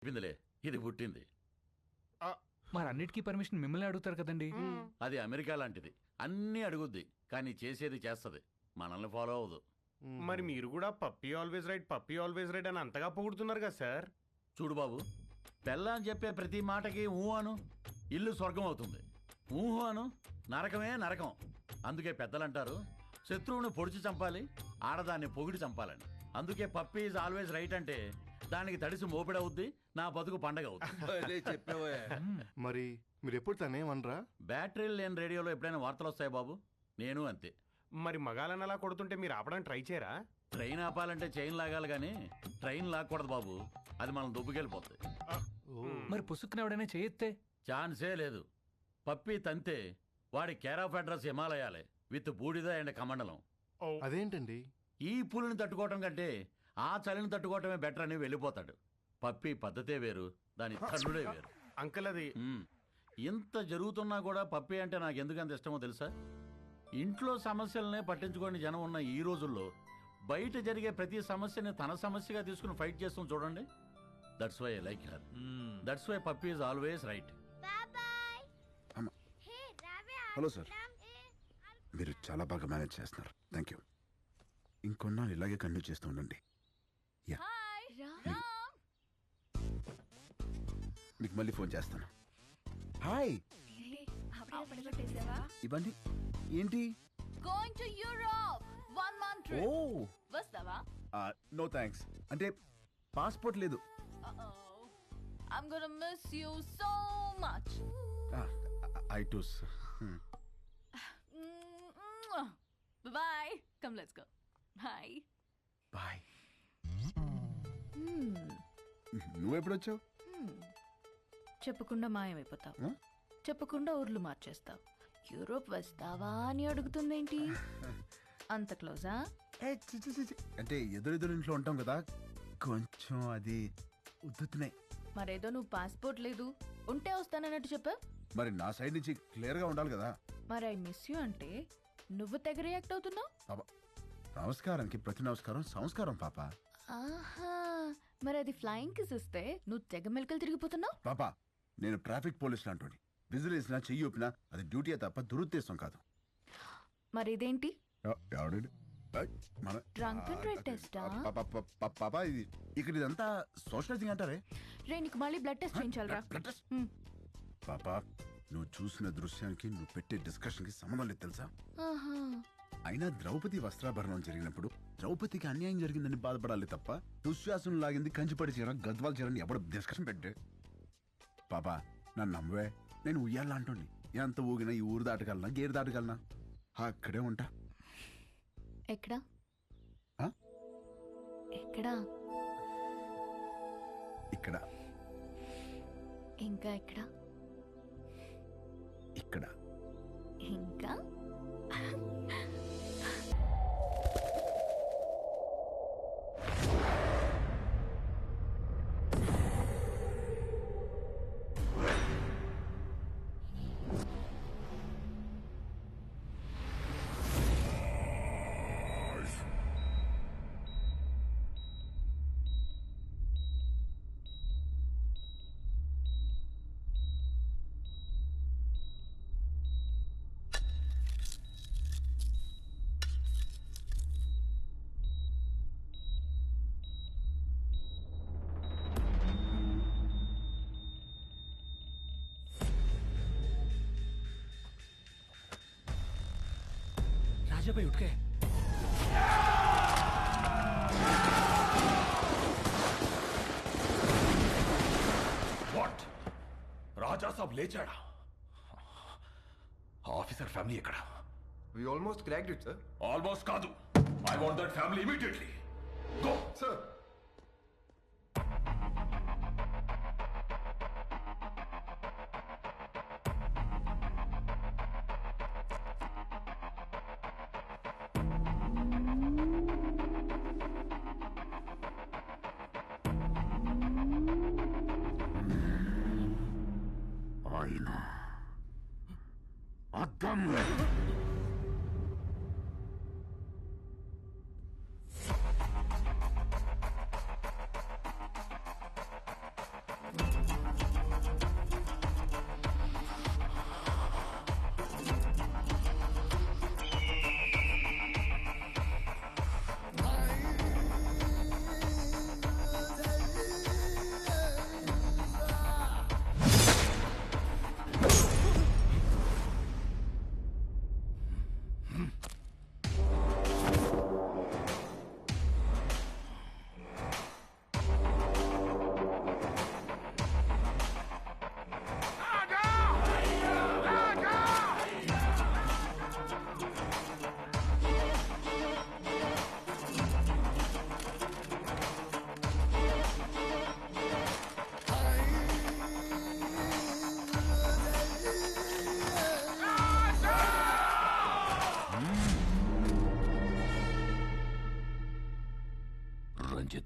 చెప్పిందిలే, ఇది పుట్టింది. మరి అన్నిటికీ పర్మిషన్ మిమ్మల్ని అడుగుతారు కదండి. అది అమెరికా లాంటిది, అన్నీ అడుగుద్ది కానీ చేసేది చేస్తది, మనల్ని ఫాలో అవ్వదు. మరి మీరు కూడా పప్పీ ఆల్వేస్ రైట్ అని అంతగా పొగుడుతున్నారు కదా సార్. చూడు బాబు, పెళ్ళాని చెప్పే ప్రతి మాటకి ఊహ అను, ఇల్లు స్వర్గం అవుతుంది. ఊహ అను, నరకమే నరకం. అందుకే పెద్దలంటారు, శత్రువుని పొడిచి చంపాలి, ఆడదాన్ని పొగిడి చంపాలని. అందుకే పప్పీ ఈజ్ ఆల్వేస్ రైట్ అంటే దానికి తడిసి మోపిడవుద్ది, నా బతుకు పండగ అవుతుంది. మరి మీరు ఎప్పుడు తనేమనరా? బ్యాటరీలు లేని రేడియోలో ఎప్పుడైనా వార్తలు వస్తాయి బాబు, నేను అంతే. మరి మగాలని అలా కొడుతుంటే మీరు ఆపడానికి ట్రై చేయరా? ట్రైన్ ఆపాలంటే చైన్ లాగాలి కానీ ట్రైన్ లాక్కూడదు బాబు, అది మనం దుబ్బుకెళ్ళిపోతుంది. మరి పుసుక్కున ఎవడైనా చేయొత్తే? ఛాన్సే లేదు. పప్పి తంతే వాడి కేర్ ఆఫ్ అడ్రస్ హిమాలయాలే, విత్ బూడిద అండ్ కమండలం. అదేంటండి? ఈ పులిని తట్టుకోవటం కంటే ఆ చలిని తట్టుకోవటమే బెటర్ అని వెళ్ళిపోతాడు. పప్పి పద్ధతే వేరు, దాని తల్లుడే వేరు. అంకుల్ అది ఇంత జరుగుతున్నా కూడా పప్పి అంటే నాకు ఎందుకంత ఇష్టమో తెలుసా? ఇంట్లో సమస్యలనే పట్టించుకోని జనం ఉన్న ఈ రోజుల్లో బయట జరిగే ప్రతి సమస్యని తన సమస్యగా తీసుకుని ఫైట్ చేస్తాం చూడండి. That's why I like her. That's why Pappi is always right. Hello sir, మీరు చాలా బాగా మేనేజ్ చేస్తున్నారు, థ్యాంక్ యూ. ఇంకొన్నాళ్ళు ఇలాగే కంటిన్యూ చేస్తూ ఉండండి. యా, మీకు మళ్ళీ ఫోన్ చేస్తాను. హాయ్, ఇవ్వండి. ఏంటి? Going to Europe 1 month trip. ఓ, వస్తావా? No thanks. అంటే పాస్పోర్ట్ లేదు. I'm gonna miss you so much. I too. Bye. Come, let's go. Bye. Bye. నువ్వెప్పుడు వచ్చావు? చెప్పకుండా మాయమైపోతావు, చెప్పకుండా ఊర్లు మార్చేస్తావు. యూరోప్ వస్తావా అని అడుగుతుందేంటి? అంత క్లోజా? అంటే ఎదురెదురు ఇంట్లో ఉంటాం కదా, కొంచెం అది ఉద్దుతున్నాయి. మరేదో నువ్వు పాస్పోర్ట్ లేదు, ఉంటే వస్తానన్నట్టు చెప్పా. మరి నా సైడ్ నుంచి క్లియర్ గా ఉండాలి కదా. మరి ఐ మిస్ యూ అంటే నువ్వు తెగ రియాక్ట్ అవుతున్నావు. పాప, నమస్కారానికి ప్రతి నమస్కారం సంస్కారం పాప. ఆహా, మరి అది ఫ్లయింగ్ కిస్ ఇస్తే నువ్వు తెగ మెలకలు తిరిగిపోతున్నావు. పాప, నేను ట్రాఫిక్ పోలీస్ లాంటి విజిల్ వేసినా చెయ్యి ఊపినా అది డ్యూటీ తప్ప దురుద్దేశం కాదు. మరి ఇదేంటి? డ్రంక్ అండ్ డ్రైవ్ టెస్టా? పాప, ఇది ఇక్కడ ఇదంతా సోషలైజింగ్ అంటారే. రే, నీకు మళ్ళీ బ్లడ్ టెస్ట్ చేయించాలరా? పాప, నువ్వు చూసిన దృశ్యానికి నువ్వు పెట్టే డిస్కషన్ కి సంబంధం లేదు తెలుసా? అయినా ద్రౌపది వస్త్రాభరణం జరిగినప్పుడు ద్రౌపదికి అన్యాయం జరిగిందని బాధపడాలి తప్ప దుశ్శాసనం లాగింది కంచిపడి చీర గద్వాల చీరని ఎవడు డిస్కషన్ పెట్టే. పాపా, నన్ను నమ్మవే, నేను ఉయ్యాలా అంటుంది. ఎంత ఊగినా ఈ ఊరు దాటగలనా, గేరు దాటగలనా? అక్కడే ఉంటా. ఎక్కడా? ఎక్కడా? ఇక్కడ. ఇంకా ఎక్కడా? ఇక్కడ. ఇంకా? రాజాబాయ్ ఉట్కే. వాట్? రాజా సాబ్ లేచాడా? ఆఫీసర్ ఫ్యామిలీ ఎక్కడ? We almost cracked it, sir. Almost కాదు, I want that family immediately. Go. Sir. ఆయన అద్దం.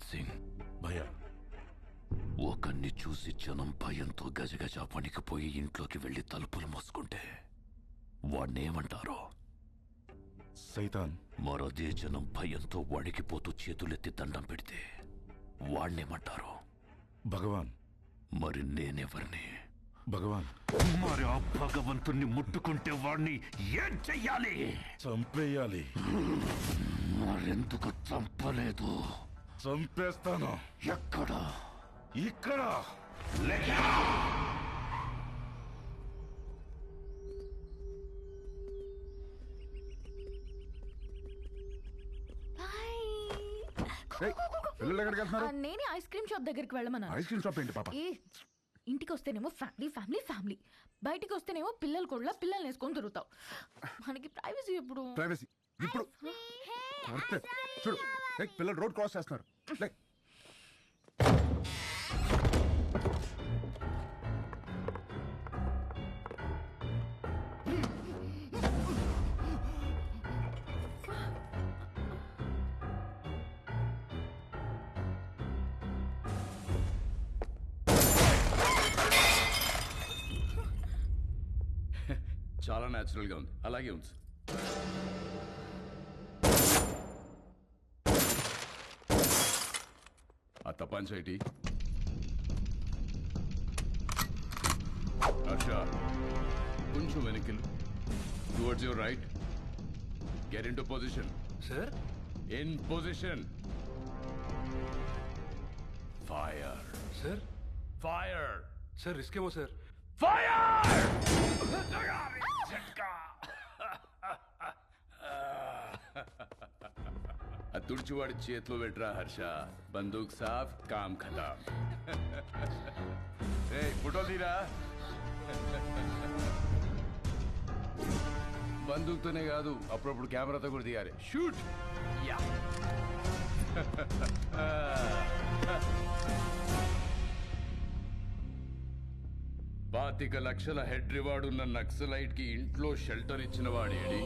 రంజిత్ సింగ్. భయ్యా ఒకరిని చూసి జనం భయంతో గజగజ వణికిపోయి ఇంట్లోకి వెళ్లి తలుపులు మూసుకుంటే వాణ్ణేమంటారో? సైతాన్. మరదే జనం భయంతో వణికిపోతూ చేతులెత్తి దండం పెడితే వాణ్ణేమంటారో? భగవాన్. మరి నేనెవరిని? భగవాన్. మరి ఆ భగవంతుణ్ణి ముట్టుకుంటే వాణ్ణి ఏం చెయ్యాలి? చంపేయాలి. మరెందుకు చంపలేదు? చంపేస్తాను. ఎక్కడ? ఇక్కడ. పిల్లలు ఎక్కడికి వెళ్తున్నారు? నేనే ఐస్ క్రీమ్ షాప్ దగ్గరికి వెళ్ళమన్నాను. ఐస్ క్రీమ్ షాప్ ఏంటి పాప? ఏ, ఇంటికి వస్తేనేమో ఫ్యామిలీ ఫ్యామిలీ ఫ్యామిలీ, బయటికి వస్తేనేమో పిల్లలు కూడా పిల్లల్ని వేసుకొని తిరుగుతావు. మనకి ప్రైవసీ ఎప్పుడు? ప్రైవసీ ఇప్పుడు కొడితే చూడు. ఏయ్, పిల్లలు రోడ్ క్రాస్ చేస్తున్నారు. లే. చాలా న్యాచురల్ గా ఉంది. అలాగే ఉంది. ఆ తపాంచైటి హర్ష, కొంచెం వెనక్కి towards your right. Get in to position. Sir in position. Fire. Sir fire. Sir risk ఏమో సార్. ఆ తుడిచివాడి చేతిలో పెట్టరా హర్ష. బందూక్ సాఫ్, కామ్ ఖతాం. ఫోటో తీరా. బందూక్తోనే కాదు, అప్పుడప్పుడు కెమెరాతో కూడా తీయాలి. షూట్. యా. 25 లక్షల హెడ్ రివార్డ్ ఉన్న నక్సలైట్ కి ఇంట్లో షెల్టర్ ఇచ్చిన వాడేడి?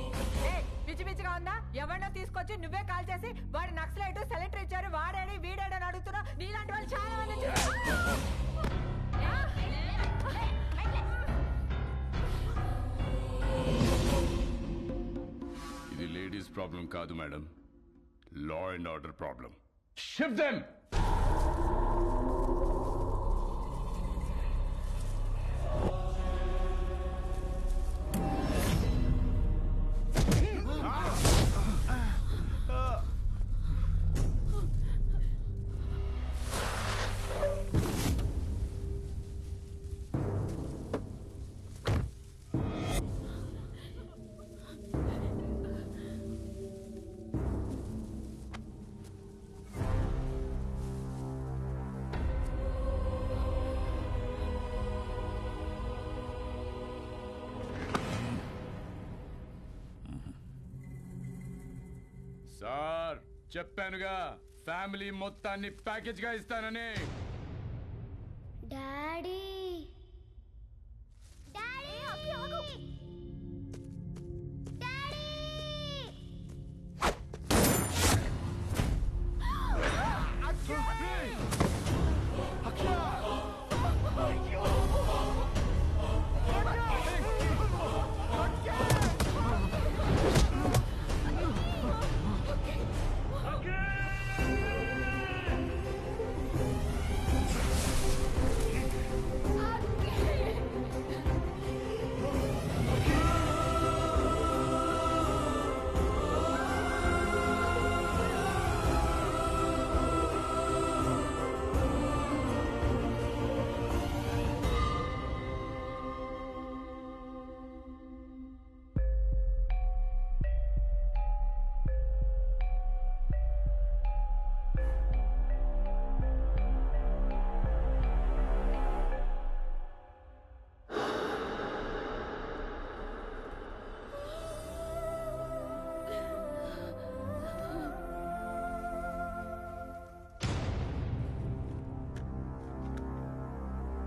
పిచ్చి పిచ్చిగా ఉందా? ఎవరినో తీసుకొచ్చి నువ్వే కాల్ చేసి వాడి నక్సలైట్ సెలెక్టర్ ఇచ్చారు, వాడేడి వీడేడని అడుగుతున్నా. నీలాంటి వాళ్ళు చాలా మంది. ఇది లేడీస్ ప్రాబ్లం కాదు madam, law and order problem. Shift them. Sir, చెప్పానుగా ఫ్యామిలీ మొత్తాన్ని ప్యాకేజ్ గా ఇస్తానని. డాడీ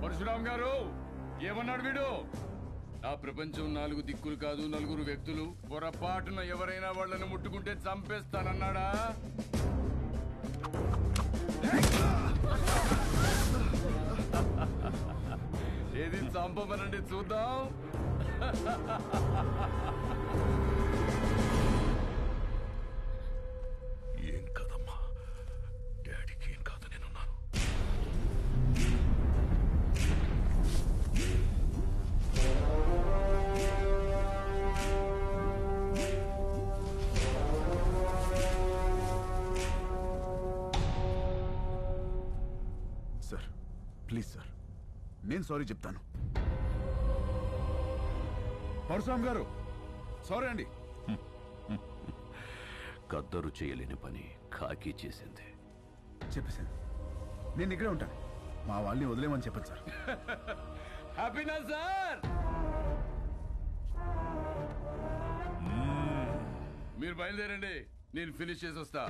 పరశురామ్ గారు, ఏమన్నాడు వీడు? ఆ ప్రపంచం 4 దిక్కులు కాదు, 4 వ్యక్తులు. పొరపాటున ఎవరైనా వాళ్ళని ముట్టుకుంటే చంపేస్తానన్నాడా? చంపమనండి చూద్దాం. ఏం కదమ్మా, డాడీకి ఏం కాదు, నేనున్నాను. సార్ ప్లీజ్ సార్, నేను సారీ చెప్తాను. పరశురామ్ గారు సారీ అండి. కద్దరు చేయలేని పని కాకి చేసింది. చెప్పేశాను, నేను ఇక్కడే ఉంటాను. మా వాళ్ళని వదిలేమని చెప్పండి సార్. హ్యాపీనా సార్? మీరు బయలుదేరండి, నేను ఫినిష్ చేసి వస్తా.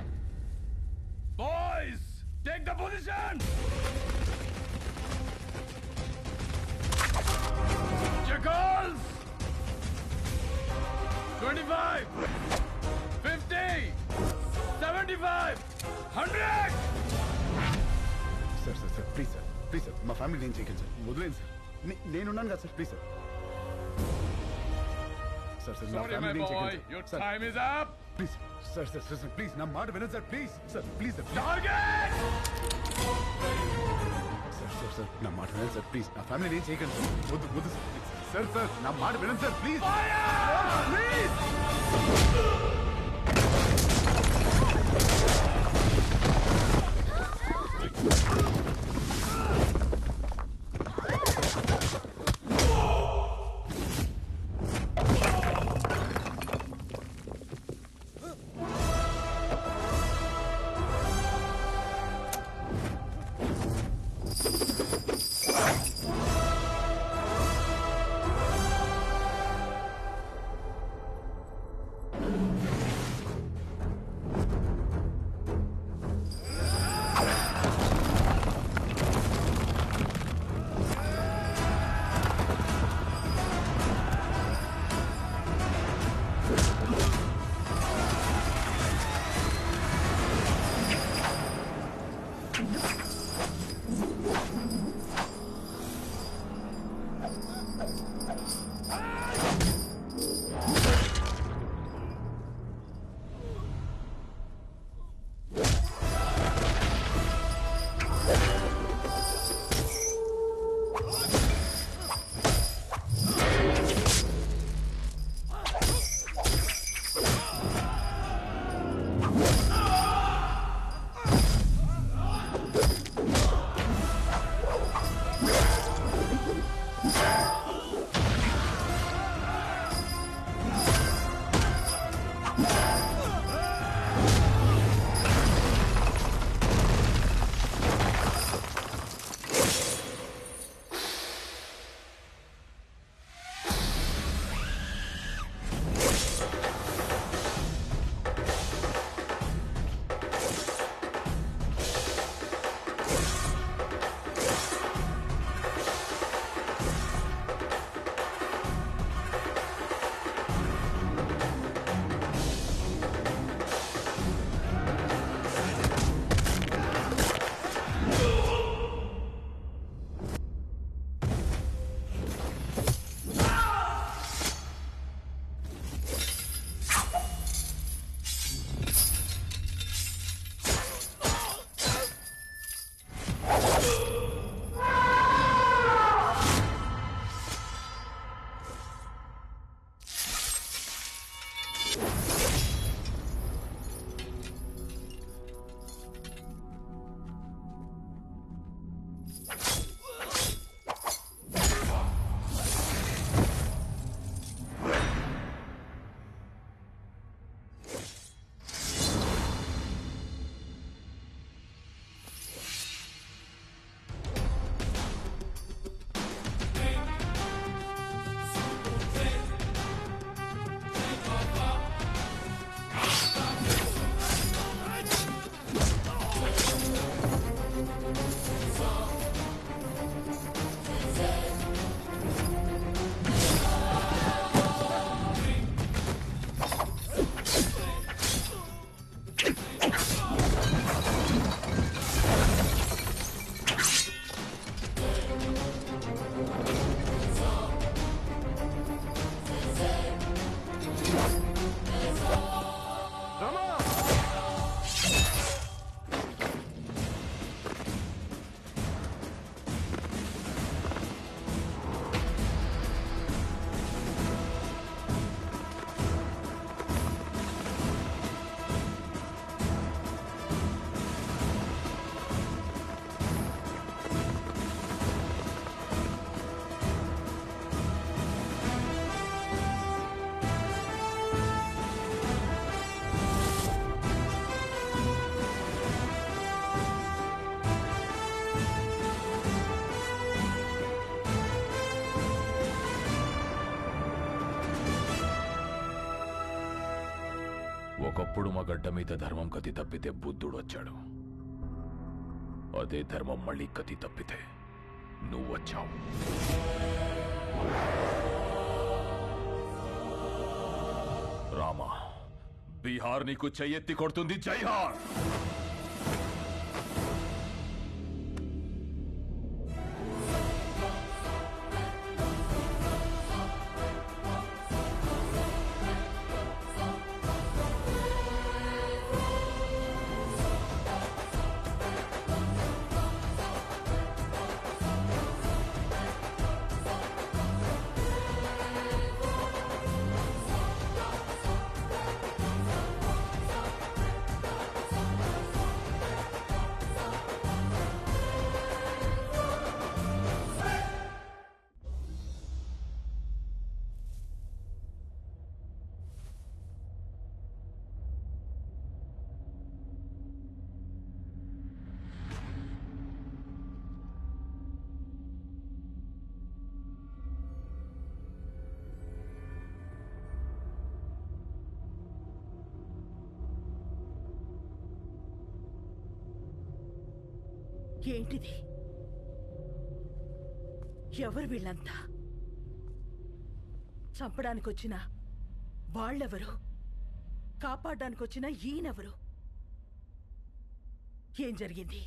Boys take the position. Jackals! 25, 50, 75, 100! Sir sir sir please sir, please sir, మా ఫ్యామిలీ నేను చేయకండి సార్, వదిలేండి సార్. నేనున్నాను కదా sir, please sir. Sir sir, నా Sorry, my ఫ్యామిలీ నేను boy, చేయకండి your sir. time is up. Please sir sir sir sir please నా మాట వినండి sir, please sir, please sir. Target! Sir sir sir నా మాట వినండి సార్, ప్లీజ్ నా ఫ్యామిలీ నేను చేయకండి సార్. వద్దు వద్దు సార్, ప్లీజ్. సార్ సార్ నా మాట వినండి సార్, ప్లీజ్ ప్లీజ్. ఒకప్పుడు మా గడ్డ మీద ధర్మం గతి తప్పితే బుద్ధుడు వచ్చాడు. అదే ధర్మం మళ్ళీ గతి తప్పితే నువ్వు వచ్చావు. రామా, బీహార్ నీకు చెయ్యెత్తి కొడుతుంది. జైహార్. ఏంటిది? ఎవరు వీళ్ళంతా? చంపడానికి వచ్చిన వాళ్ళెవరు? కాపాడడానికి వచ్చిన ఈయనెవరు? ఏం జరిగింది?